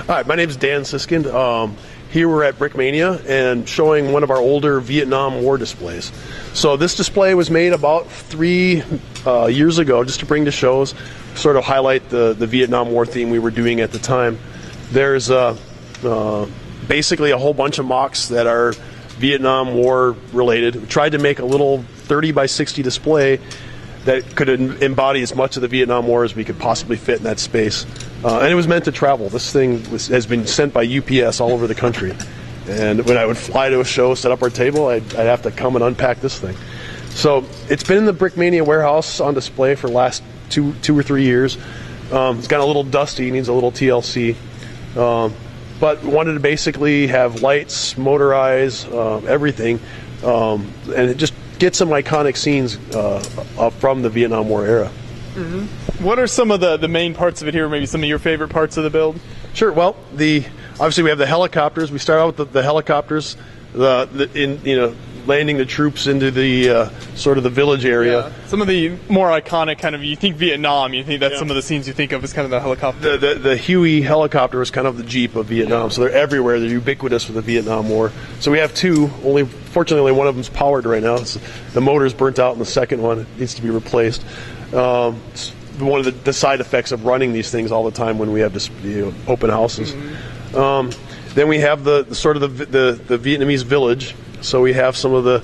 Hi, my name is Dan Siskind. Here we're at Brickmania and showing one of our older Vietnam War displays. So this display was made about 3 years ago just to bring to shows, sort of highlight the Vietnam War theme we were doing at the time. There's basically a whole bunch of mocks that are Vietnam War related. We tried to make a little 30 by 60 display that could embody as much of the Vietnam War as we could possibly fit in that space. And it was meant to travel. This thing has been sent by UPS all over the country. And when I would fly to a show, set up our table, I'd have to come and unpack this thing. So it's been in the Brickmania warehouse on display for the last two or 3 years. It's got a little dusty, needs a little TLC. But wanted to basically have lights, motorize, everything, and it just get some iconic scenes from the Vietnam War era. Mm-hmm. What are some of the main parts of it here? Maybe some of your favorite parts of the build? Sure. Well, obviously we have the helicopters. We start out with the helicopters, landing the troops into the sort of the village area. Yeah. Some of the more iconic kind of, you think Vietnam, you think that's some of the scenes you think of as kind of the helicopter. The Huey helicopter is kind of the Jeep of Vietnam, so they're everywhere. They're ubiquitous with the Vietnam War. So we have two. Fortunately, only one of them's powered right now. The motor's burnt out, and the second one needs to be replaced. It's one of the side effects of running these things all the time when we have open houses. Mm-hmm. Then we have the Vietnamese village. So we have some of the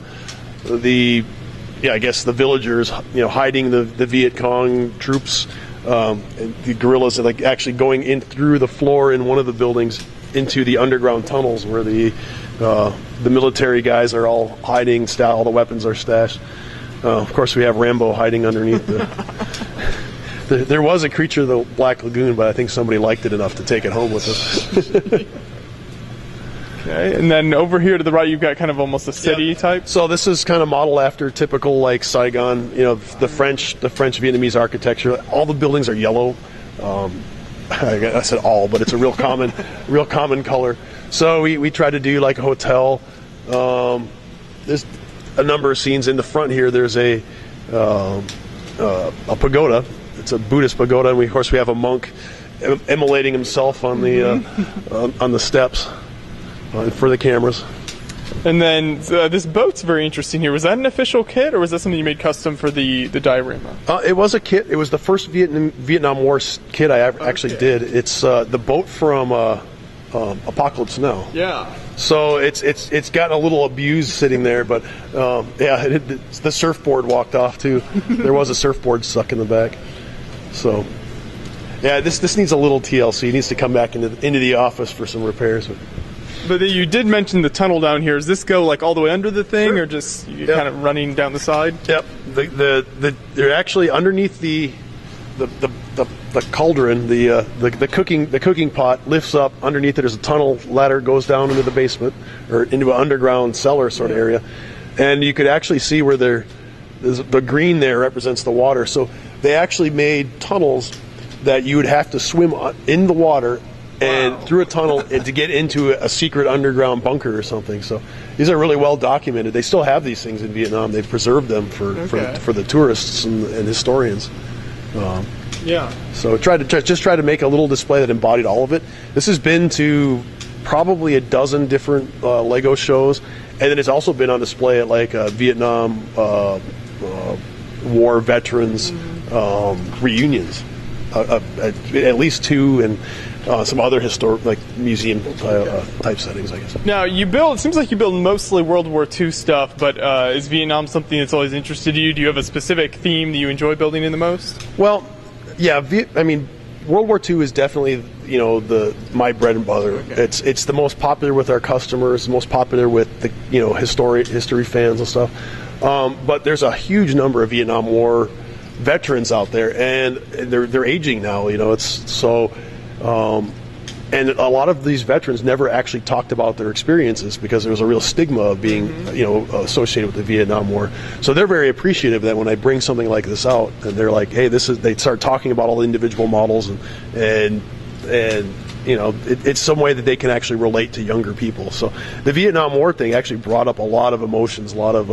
villagers, hiding the Viet Cong troops, and the guerrillas, like actually going in through the floor in one of the buildings into the underground tunnels where the military guys are all hiding. All the weapons are stashed. Of course, we have Rambo hiding underneath there was a creature of the Black Lagoon, but I think somebody liked it enough to take it home with us. Okay, and then over here to the right, you've got kind of almost a city type. So this is kind of modeled after typical like Saigon, the French Vietnamese architecture. All the buildings are yellow. I said all, but it's a real common color. So we try to do like a hotel. There's a number of scenes in the front here. There's a pagoda. It's a Buddhist pagoda, and of course we have a monk immolating himself on the steps. For the cameras. And then this boat's very interesting here. Was that an official kit, or was that something you made custom for the diorama? It was a kit. It was the first Vietnam War kit I actually did. It's the boat from Apocalypse Now. Yeah. So it's gotten a little abused sitting there, but the surfboard walked off too. There was a surfboard stuck in the back. So yeah, this needs a little TLC. It needs to come back into the office for some repairs. But you did mention the tunnel down here. Does this go like all the way under the thing, or just kind of running down the side? Yep. They're actually underneath the cauldron. The cooking pot lifts up underneath it. There's a tunnel ladder goes down into the basement or into an underground cellar sort of area, and you could actually see where the green there represents the water. So they actually made tunnels that you would have to swim in the water and through a tunnel to get into a secret underground bunker or something. So these are really well documented. They still have these things in Vietnam. They've preserved them for the tourists and historians. So try to make a little display that embodied all of it. This has been to probably a dozen different Lego shows, and then it's also been on display at like Vietnam War veterans reunions, at least 2, and some other historic, like museum type settings, I guess. Now, it seems like you build mostly World War II stuff, but is Vietnam something that's always interested you? Do you have a specific theme that you enjoy building in the most? Well, yeah, World War II is definitely, my bread and butter. Okay. It's the most popular with our customers, the most popular with the, history fans and stuff. But there's a huge number of Vietnam War veterans out there, and they're aging now. And a lot of these veterans never actually talked about their experiences because there was a real stigma of being, associated with the Vietnam War. So they're very appreciative that when I bring something like this out, and they're like, hey, they start talking about all the individual models, and it's some way that they can actually relate to younger people. So the Vietnam War thing actually brought up a lot of emotions, a lot of,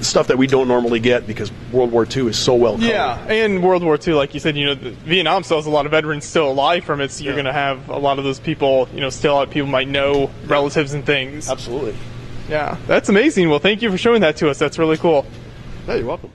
stuff that we don't normally get because World War II is so well colored. Yeah, and World War II, like you said, Vietnam still has a lot of veterans still alive from it, so you're going to have a lot of those people, still people might know relatives and things. Absolutely. Yeah, that's amazing. Well, thank you for showing that to us. That's really cool. Yeah, you're welcome.